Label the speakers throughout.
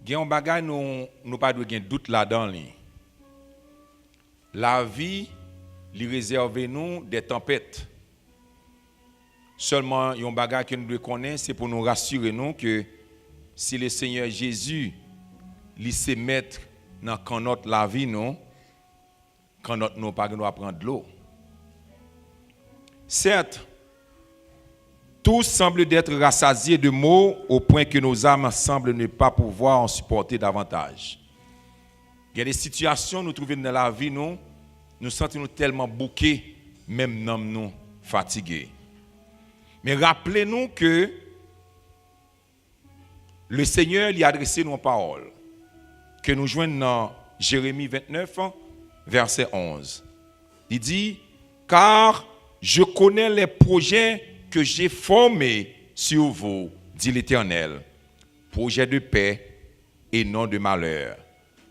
Speaker 1: gen un bagay nous pas de doute là-dedans li. La vie lui réserve nous des tempêtes. Seulement un bagay que nous devons connaître, c'est pour nous rassurer nous que si le Seigneur Jésus lui se mettre dans notre la vie nous, quand notre nous pas nous prendre de l'eau. Certes, tout semble d'être rassasié de maux au point que nos âmes semblent ne pas pouvoir en supporter davantage. Il y a des situations nous trouvons dans la vie nous sentons tellement bouqués, même nous fatigués. Mais rappelez-nous que le Seigneur lui a adressé nos paroles que nous joignons dans Jérémie 29, verset 11. Il dit, « Car je connais les projets que j'ai formés sur vous, dit l'Éternel, projets de paix et non de malheur,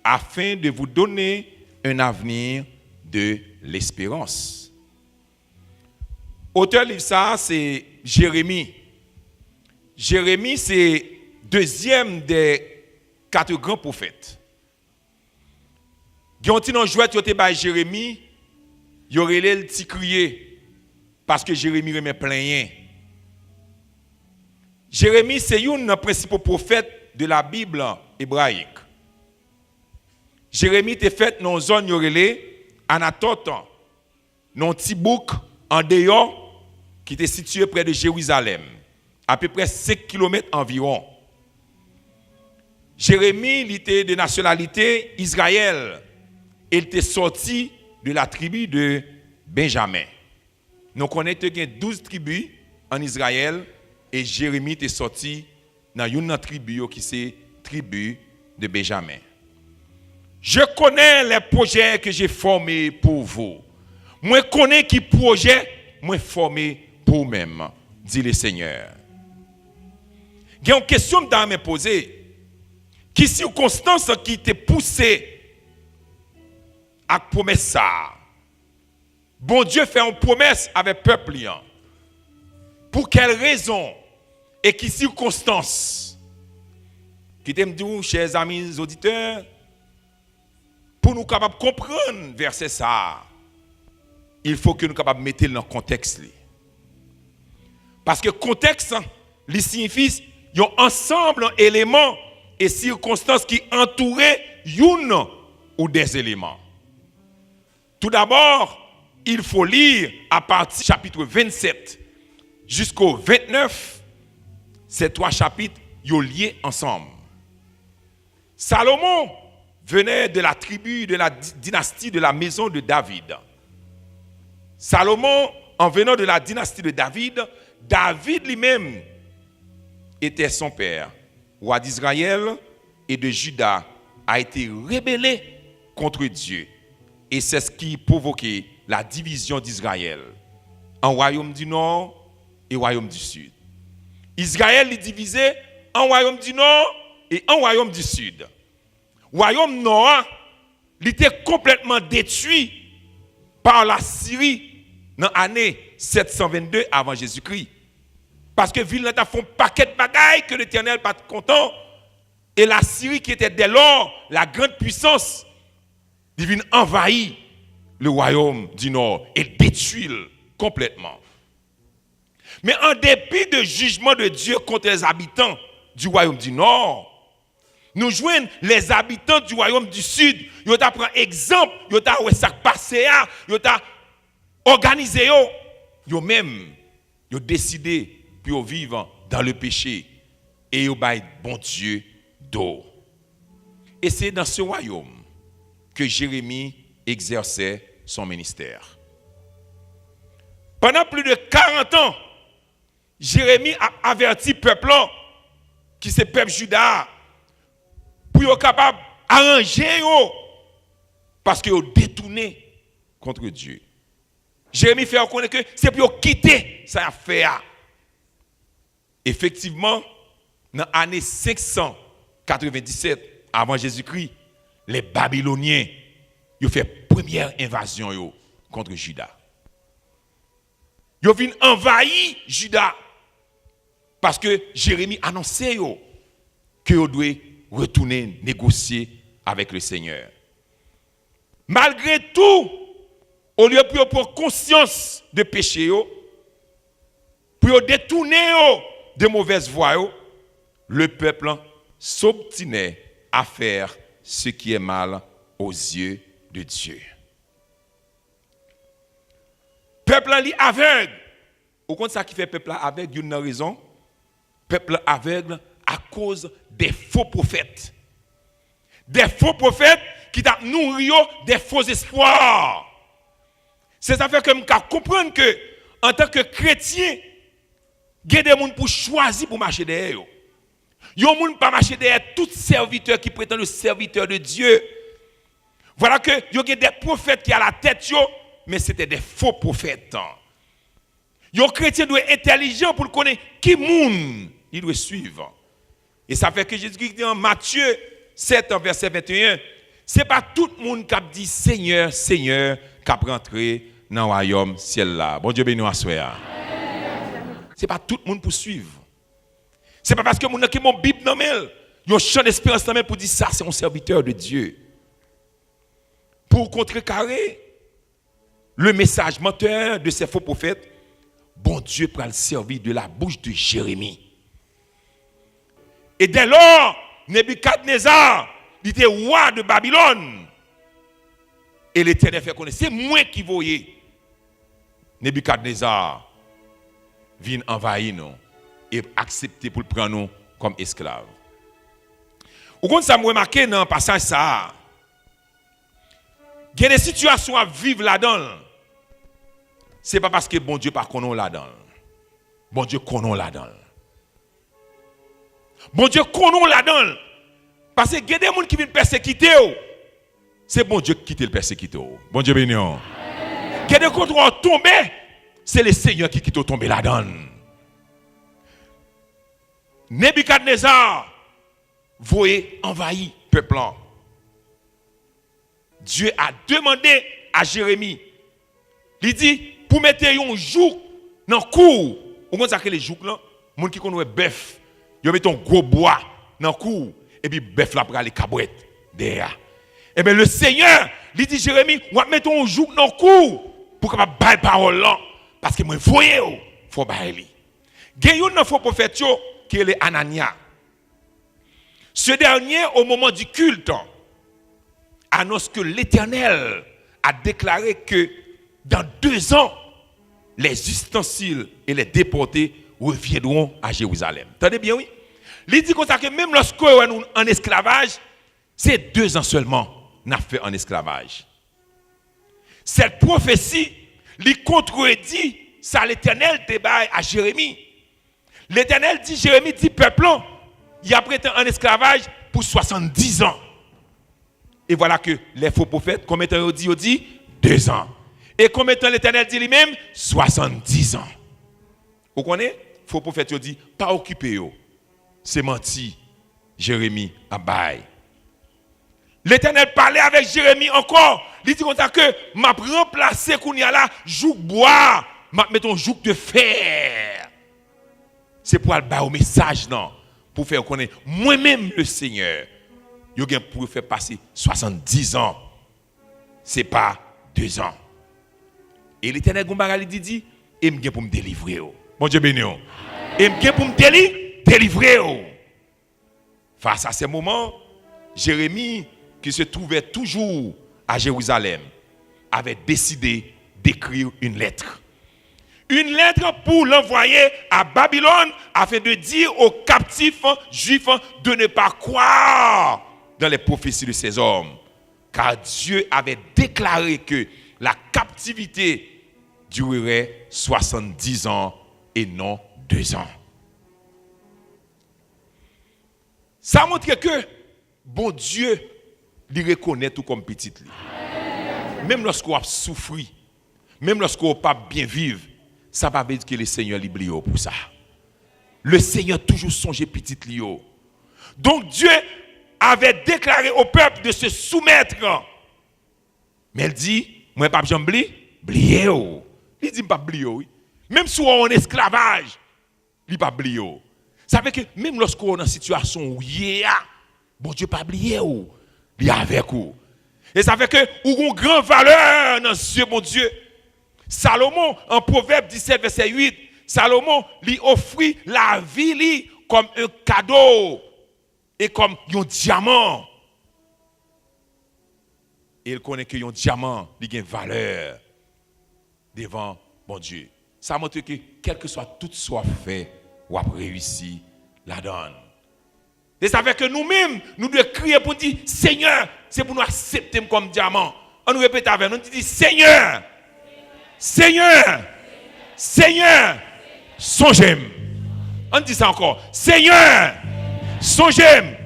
Speaker 1: afin de vous donner un avenir de l'espérance. » Auteur livre ça, c'est Jérémie. Jérémie, c'est deuxième des 4 grands prophètes. Quand on jouait à Jérémie, il y aurait le petit crier parce que Jérémie remet plein. Jérémie, c'est un des principaux prophètes de la Bible hébraïque. Jérémie était fait dans une zone yorélé Anatote, dans un petit bouc en dehors qui était situé près de Jérusalem, à peu près 5 km environ. Jérémie, il était de nationalité Israël. Il était sorti de la tribu de Benjamin. Nous connaissons 12 tribus en Israël et Jérémie était sorti dans une tribu qui c'est tribu de Benjamin. Je connais les projets que j'ai formés pour vous. Moi connais qui projet moi formé pour moi-même, dit le Seigneur. Il y a une question que je me poser. Qui circonstance qui t'a poussé à promesse ça? Bon Dieu fait une promesse avec le peuple. Pour quelle raison et qui circonstance? Qui t'aime dire, chers amis auditeurs, pour nous capables de comprendre verset ça, il faut que nous capables de mettre dans le contexte. Parce que contexte, il signifie un ensemble d'éléments et circonstances qui entouraient une ou des éléments. Tout d'abord, il faut lire à partir du chapitre 27 jusqu'au 29, ces 3 chapitres sont liés ensemble. Salomon venait de la tribu de la dynastie de la maison de David. Salomon, en venant de la dynastie de David, David lui-même était son père. Roi d'Israël et de Juda a été rébellé contre Dieu. Et c'est ce qui provoquait la division d'Israël en royaume du nord et royaume du sud. Israël est divisé en royaume du nord et en royaume du sud. Royaume nord, il était complètement détruit par la Syrie dans l'année 722 avant Jésus-Christ. Parce que ville a fait un paquet de bagailles que l'Éternel n'est pas content. Et la Syrie qui était dès lors la grande puissance, divine envahit le royaume du nord et détruit complètement. Mais en dépit du jugement de Dieu contre les habitants du royaume du nord, nous joignons les habitants du royaume du sud. Ils ont pris exemple, ils ont passé, ils ont organisé, ils ont même décidé pour vivre dans le péché et ils ont bon Dieu d'eau. Et c'est dans ce royaume que Jérémie exerçait son ministère. Pendant plus de 40 ans, Jérémie a averti le peuple, qui c'est le peuple Juda, pour être capable d'arranger, parce qu'ils ont détourné contre Dieu. Jérémie fait reconnaître que c'est pour quitter sa affaire. Effectivement, dans l'année 597 avant Jésus-Christ, les Babyloniens ont fait première invasion contre Juda. Ils ont venu envahir Juda parce que Jérémie annonçait que ils doivent retourner négocier avec le Seigneur. Malgré tout, au lieu de prendre conscience de péché, pour détourner de mauvaises voies, le peuple s'obstinait à faire ce qui est mal aux yeux de Dieu. Peuple est aveugle. Au compte ça qui fait peuple aveugle, il y a une raison. Peuple aveugle à cause des faux prophètes. Des faux prophètes qui t'a nourri des faux espoirs. C'est ça fait que je comprends que en tant que chrétien, il y a des gens pour choisir pour marcher derrière. Il y a des gens pour marcher derrière tout serviteur qui prétend le serviteur de Dieu. Voilà que il y a des prophètes qui à la tête, mais c'était des faux prophètes. Les chrétiens doivent être intelligents pour connaître qui monde il doit suivre. Et ça fait que Jésus dit en Matthieu 7, verset 21, c'est pas tout le monde qui dit Seigneur, Seigneur, qui rentré dans le royaume ciel là. Bon Dieu béni à soi. C'est pas tout le monde pour suivre. C'est pas parce que mon qui mon Bible dans main, il y a un champ d'espérance dans main pour dire ça c'est un serviteur de Dieu. Pour contrecarrer le message menteur de ces faux prophètes, bon Dieu prend le servir de la bouche de Jérémie. Et dès lors, Nebuchadnezzar, il était roi de Babylone. Et l'Éternel fait connaître, c'est moi qui voyais. Nebuchadnezzar vient envahir nous et accepter pour le prendre nous comme esclaves. Ou quand ça me remarqué dans le passage ça, il y a des situations à vivre là-dedans. Ce n'est pas parce que bon Dieu pas connaît là-dedans. Bon Dieu connaît là-dedans. Bon Dieu connaît là-dedans. Parce que il y a des gens qui viennent persécuter. C'est bon Dieu qui quitte le persécuté. Bon Dieu béni. Il y a des gens qui vont tomber. C'est le Seigneur qui quitte tomber là-dedans. Nebuchadnezzar voyait envahir le peuple. Dieu a demandé à Jérémie. Il dit, pour mettre un joug dans le cou. Vous savez que les jougs là, les gens qui connaissent bœuf, ils mettent un gros bois dans le cou. Et puis bœuf là pour aller cabouette derrière. Et bien le Seigneur, il dit Jérémie, on va mettre un joug dans le cou pour que je baille parole là. Parce que moi, il faut bailler. Il y a un faux prophète qui est Anania. Ce dernier, au moment du culte, annonce que l'Éternel a déclaré que dans 2 ans, les ustensiles et les déportés reviendront à Jérusalem. Entendez bien, oui? Il dit comme ça que même lorsqu'on est en esclavage, c'est 2 ans seulement qu'on a fait en esclavage. Cette prophétie, lui contredit ça l'Éternel débat à Jérémie. L'Éternel dit, Jérémie dit, peuple, il a prêté en esclavage pour 70 ans. Et voilà que les faux prophètes, combien de temps ils dit 2 ans. Et combien de temps l'Éternel dit lui-même 70 ans. Vous connaissez? Faux prophètes dit, pas occupé. C'est menti. Jérémie a bail. L'Éternel parlait avec Jérémie encore. Il dit comme ça que m'a remplacé kounya là joug bois, m'a mettre un joug de fer. C'est pour aller au message non, pour faire connaître moi-même le Seigneur. Yo gen pour faire passer 70 ans. C'est pas 2 ans. Et l'Éternel Gombagali dit et me gen pour me délivrer. Bon Dieu béni. Et me gen pour me délivrer. Face à ces moments, Jérémie qui se trouvait toujours à Jérusalem avait décidé d'écrire une lettre. Une lettre pour l'envoyer à Babylone afin de dire aux captifs juifs de ne pas croire dans les prophéties de ces hommes. Car Dieu avait déclaré que la captivité durerait 70 ans et non 2 ans. Ça montre que bon Dieu lui reconnaît tout comme petit. Même lorsqu'on a souffert, même lorsqu'on n'a pas bien vivre, ça va veut dire que le Seigneur l'oublie pour ça. Le Seigneur toujours songe petit Lio. Donc Dieu avait déclaré au peuple de se soumettre. Mais il dit, moi pas j'en oublier. Il dit pas oublier. Même si on est en esclavage, il pas oublier. Ça veut dire que même lorsqu'on est en situation où il y a bon Dieu pas oublié ou, il est avec vous. Et ça fait que vous avez une grande valeur dans ce Dieu, mon Dieu. Salomon, en Proverbe 17, verset 8, Salomon lui offrit la vie lui, comme un cadeau et comme un diamant. Et il connaît que un diamant il a une valeur devant mon Dieu. Ça montre que quel que soit tout soit fait, ou a réussi la donne. Et ça fait que nous-mêmes, nous devons crier pour dire Seigneur, c'est pour nous accepter comme diamant. On nous répète avec nous, on dit Seigneur, Seigneur, Seigneur, songez-moi. On dit ça encore, Seigneur, songez-moi.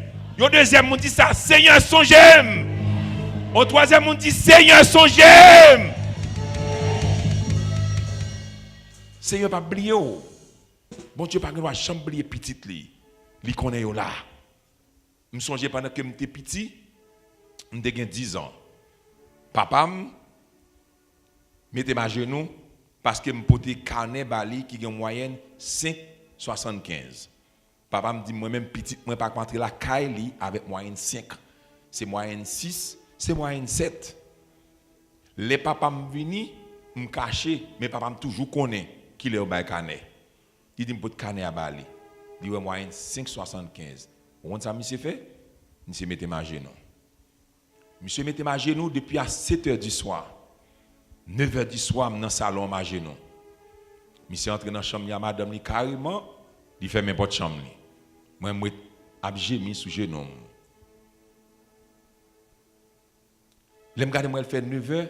Speaker 1: Au deuxième, on dit ça, Seigneur, songez-moi. Au troisième, on dit Seigneur, songez-moi. Seigneur, pas oublier. Bon Dieu, pas nous jamais oublier petite li. Li connaît yo là. Je me songe pendant que j'étais petit, j'avais 10 ans. Papa mettait ma genou parce que je portais carnet bali qui a en moyenne 5,75. Papa me dit moi-même petit, moi pas rentrer la caille avec moyenne 5. C'est moyenne 6, c'est moyenne 7. Les papas me vini, me cacher, mais papa me toujours connaît qu'il est au bail carnet. Il dit me porte carnet à bali. Il y a moyenne 5,75. Vous voyez ça, monsieur fait? Monsieur mettait ma genou. Monsieur mettait ma genou depuis à 7 h du soir. 9 h du soir, dans le salon, ma genou. Monsieur entre dans la chambre, il y a madame, carrément, il fait même pas de chambre. Moi, je suis mis sous genou. Je regarde, moi, elle fait 9 h,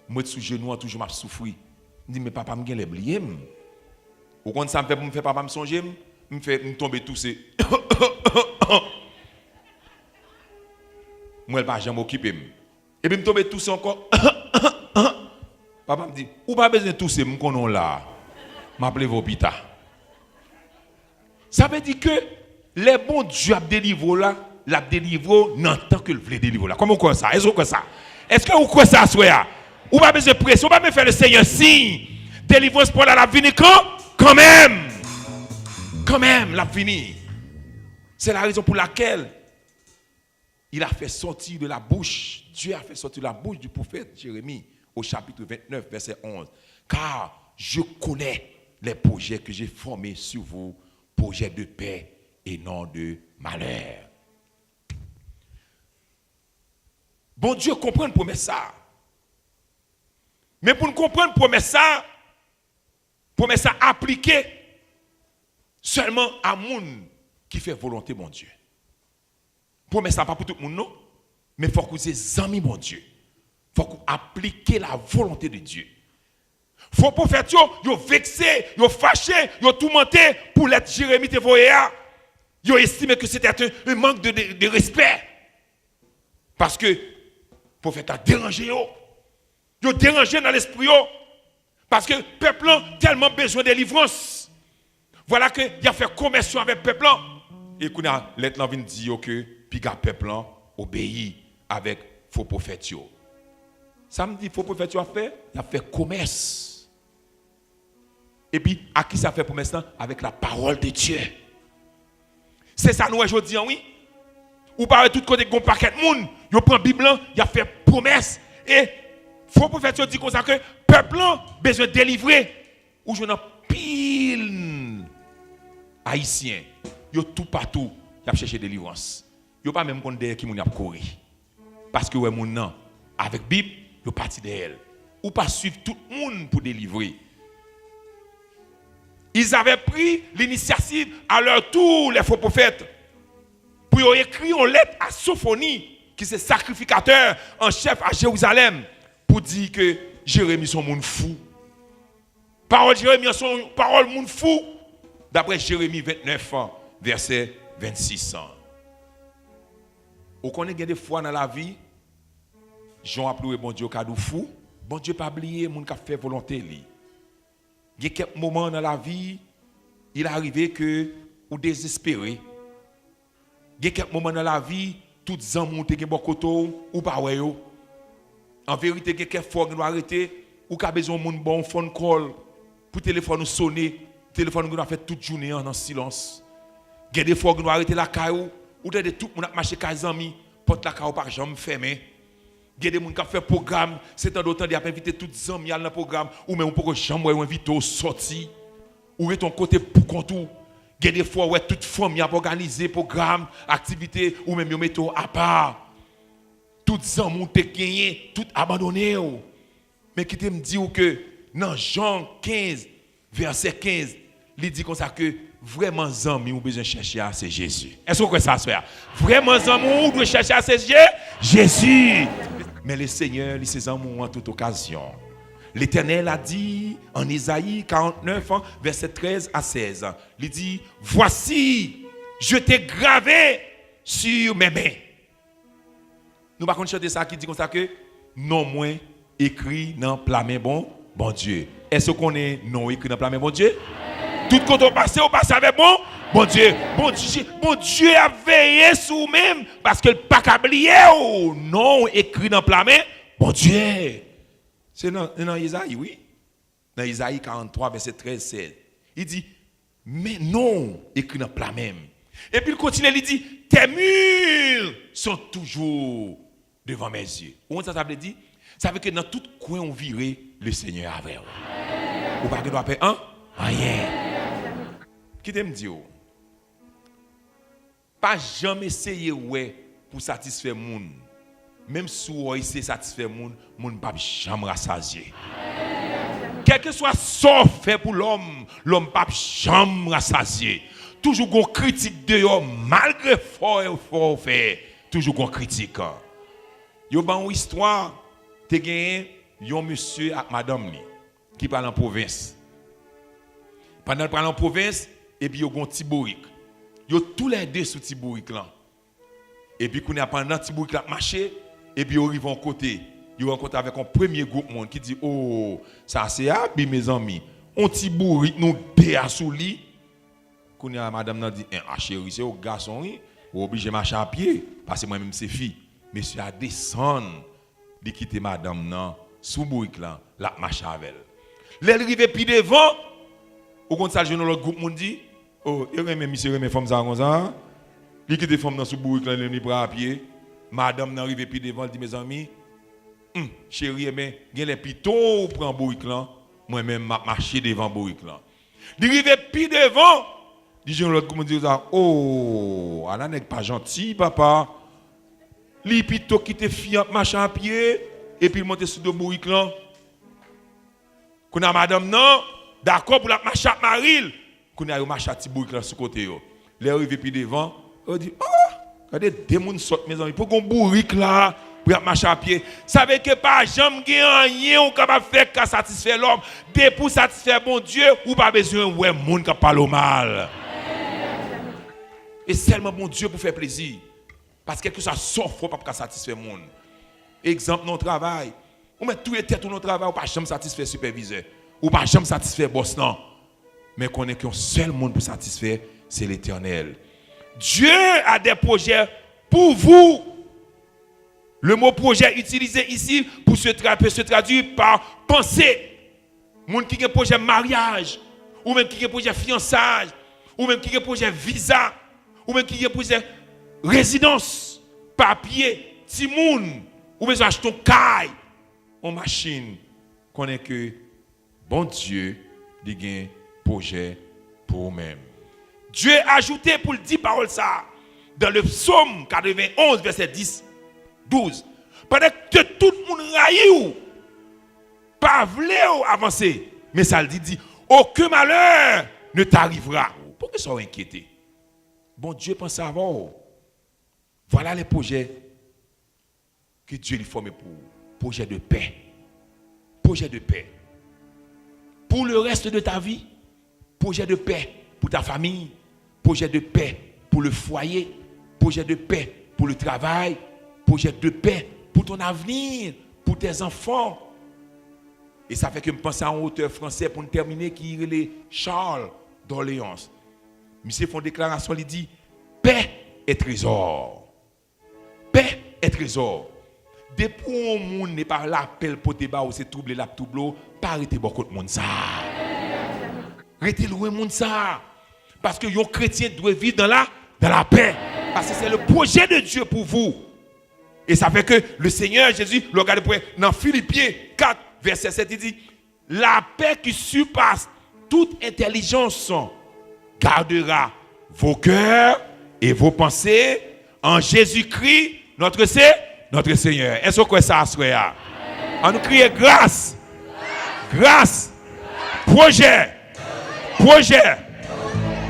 Speaker 1: moi, sous genou, toujours je souffre. Je dis, mais papa, je vais oublier. Vous comprenez ça me fait pour me faire papa me songer? Me fait tomber tout c'est moi elle pas jamais m'occuper et puis me tomber tout c'est encore papa me dit ou pas besoin de tout c'est me connais là m'appeler l'hôpital. Ça veut dire que les bons Dieu a délivré là l'a délivré dans tant que le veut délivrer là. Comment on croit ça? Est-ce que ça? Est-ce que vous croyez ça soya? Ou pas besoin de pression, pas me faire le Seigneur signe. Délivrance pour la venir quand même. Quand même, l'a fini. C'est la raison pour laquelle il a fait sortir de la bouche, Dieu a fait sortir de la bouche du prophète Jérémie au chapitre 29, verset 11. Car je connais les projets que j'ai formés sur vous, projets de paix et non de malheur. Bon Dieu comprend une promesse ça. Mais pour nous comprendre promesse ça appliquée seulement à monde qui fait volonté mon Dieu. Promesse ça pas pour tout le monde non, mais il faut que vous ayez amis mon Dieu. Il faut que vous appliquiez la volonté de Dieu. Il faut prophète yo vexé, yo fâché, yo tourmenté pour l'être Jérémie te voyé. Yo estimé que c'était un manque de respect. Parce que le prophète a dérangé yo. Yo dérangé dans l'esprit yo. Parce que le peuple a tellement besoin de délivrance. Voilà que il a fait commerce avec le peuple. Et qu'on a l'être vient dire que puis le peuple obéit avec faux prophètes. Ça me dit faux prophète a fait, il a fait commerce. Et puis à qui ça fait promesse avec la parole de Dieu. C'est ça nous aujourd'hui oui. Ou par tout côté gon paquet monde, yo prend Bible, il a fait promesse et faux prophète dit comme ça que peuple besoin de délivrer ou je n'en pile haïtien. Yo tout partout, y a cherché délivrance. Yo pas même derrière qui moun y a courir. Parce que ouais moun nan avec Bible, yo parti d'elle. Ou pas suivre tout le monde pour délivrer. Ils avaient pris l'initiative à leur tour les faux prophètes pour écrire une lettre à Sophonie qui est sacrificateur en chef à Jérusalem pour dire que Jérémie son monde fou. Parole Jérémie son parole monde fou d'après Jérémie 29 verset 26. Vous connaissez des fois dans la vie, Jean a appelé bon Dieu cadeau fou, bon Dieu pas oublié moun qui fait volonté li. Il y a quelques moments dans la vie, il est arrivé que ou désespéré. Il y a quelques moments dans la vie, toutes les gens montent qui bokoto ou pas ouais yo. En vérité, quelques fois nous arrêter ou qu'a besoin moun bon phone call pour téléphone sonner, téléphone nous a fait toute journée en silence. Il y a des fois nous arrêter la caillou Ou de tout le monde a marché avec amis, porte la carreau par jambe fermée. Il y a des gens qui ont fait programme, c'est un d'autant, ils ont invité tous les amis dans le programme, ou même pour que jambe ou invite au sorti, ou est ton côté pour contour. Il y a des fois où toute famille a organisé programme, activité, ou même ils mettent à part. Toutes les amis ont gagné, tout abandonné. Mais qui te me dit que dans Jean 15, verset 15, il dit comme ça que vraiment amis ont besoin de chercher à c'est Jésus. Est-ce que ça se fait? Vraiment amis ont besoin de chercher à c'est Jésus. Mais le Seigneur, il ses amours en toute occasion. L'Éternel a dit en Isaïe 49, verset 13 à 16, il dit, voici, je t'ai gravé sur mes mains. Nous ne pouvons pas chanter ça qui dit comme ça que non moins écrit dans la main bon Dieu. Est-ce qu'on est non écrit dans la main bon Dieu? Tout quand on passe avec bon Dieu. Bon Dieu a veillé sur nous-mêmes parce que le pas oublié non écrit dans la main bon Dieu. C'est dans Isaïe, oui. Dans Isaïe 43, verset 13, 16. Il dit, mais non écrit dans la même. Et puis il continue, il dit, tes murs sont toujours devant mes yeux. Où ça veut dire? Ça veut dire que dans tout coin on virait le Seigneur avec vous. Ou pas que doit faire rien. Qui t'aime dire? Pas jamais essayer pour satisfaire le monde. Même si vous essayez de satisfaire le monde, le monde ne peut jamais rassasier. Quel que soit ce fait pour l'homme, l'homme ne peut jamais rassasier. Toujours qu'on critique de l'homme, malgré fort fait, toujours qu'on critique. Il y a une histoire, tu as gagné un monsieur et madame qui parle en province. Pendant qu'il parle en province, et puis il y a un petit bourrique. Il y a tous les deux sur ce petit bourrique là. Et puis quand pendant petit bourrique là marché, et puis ils arrivent en côté. Ils rencontrent avec un premier groupe monde qui dit oh, ça c'est habit mes amis. On petit bourrique nous déa sous lit. Quand madame n'a dit ah chérie, c'est au garçon, ou obligé de marcher à pied parce que moi même c'est fille. Monsieur a descendre de quitter madame nan sous bourrique là, la marche avec elle. L'arrivé puis devant, au compte ça le groupe monde dit oh, il remet monsieur remet femme ça comme ça. Il quitte femme dans sous bourrique là, il bras à pied. Madame n'arrive puis devant, elle dit mes amis, chérie, mais il y a les pitons prend bourrique là, moi même marcher devant bourrique là. Il arrive puis devant, dit l'autre groupe dit ça, oh, elle n'est pas gentil papa. Li pito qui te fiant marcher à pied et puis monter sur le bourrique là. Qu'on a madame non, d'accord pour la marcher à Maril, qu'on a marché à petit bourrique là sur côté yo. Les arrivé puis devant, on dit regardez des gens sortent mes amis pour qu'on bourrique là pour marcher à pied. Ça veut que pas jamais rien on capable faire qu'à satisfaire l'homme, dès pour satisfaire bon Dieu ou pas besoin ouais monde qui parle mal. Et seulement bon Dieu pour faire plaisir. Parce que quelque chose sauf faut pas satisfaire le monde. Exemple, notre travail. On met tout les têtes dans notre travail, on pas jamais satisfaire superviseur. Ou pas jamais satisfaire boss non. Mais qu'on est qu'un seul monde pour satisfaire, c'est l'Éternel. Dieu a des projets pour vous. Le mot projet utilisé ici pour se traduire par pensée. Monde qui a un projet mariage, ou même qui a un projet fiançage, ou même qui a un projet visa, ou même qui a un projet résidence, papier, timoun, ou besoin acheter un caille, une machine, qu'on est que bon Dieu a un projet pour vous-même. Dieu a ajouté pour le 10 paroles ça dans le psaume 91 verset 10 12. Pendant que tout le monde raille pas voulait avancer, mais ça le dit aucun malheur ne t'arrivera. Pourquoi ça inquiété? Bon Dieu pense à vous. Voilà les projets que Dieu lui forme pour projet de paix. Projet de paix. Pour le reste de ta vie, projet de paix pour ta famille, projet de paix pour le foyer, projet de paix pour le travail, projet de paix pour ton avenir, pour tes enfants. Et ça fait que je pense à un auteur français pour terminer qui est Charles d'Orléans. Monsieur fait une déclaration, il dit paix et trésor. Paix et trésor. Depuis que le monde n'est pas l'appel pour te battre ou c'est troubler la troubler, pas arrêter beaucoup de monde ça. Arrêtez loin monde ça. Parce que les chrétiens doivent vivre dans la paix. Parce que c'est le projet de Dieu pour vous. Et ça fait que le Seigneur Jésus, le regardez dans Philippiens 4, verset 7, il dit, la paix qui surpasse toute intelligence gardera vos cœurs et vos pensées en Jésus-Christ, notre Seigneur. Est-ce que ça a? On nous crie grâce, grâce, projet,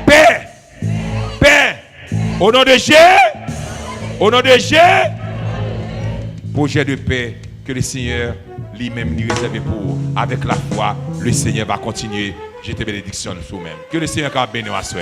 Speaker 1: paix, paix. Au nom de Jésus, projet de paix que le Seigneur lui-même lui réserve pour vous. Avec la foi, le Seigneur va continuer. Je te bénédiction sur vous-même. Que le Seigneur bénisse à soi.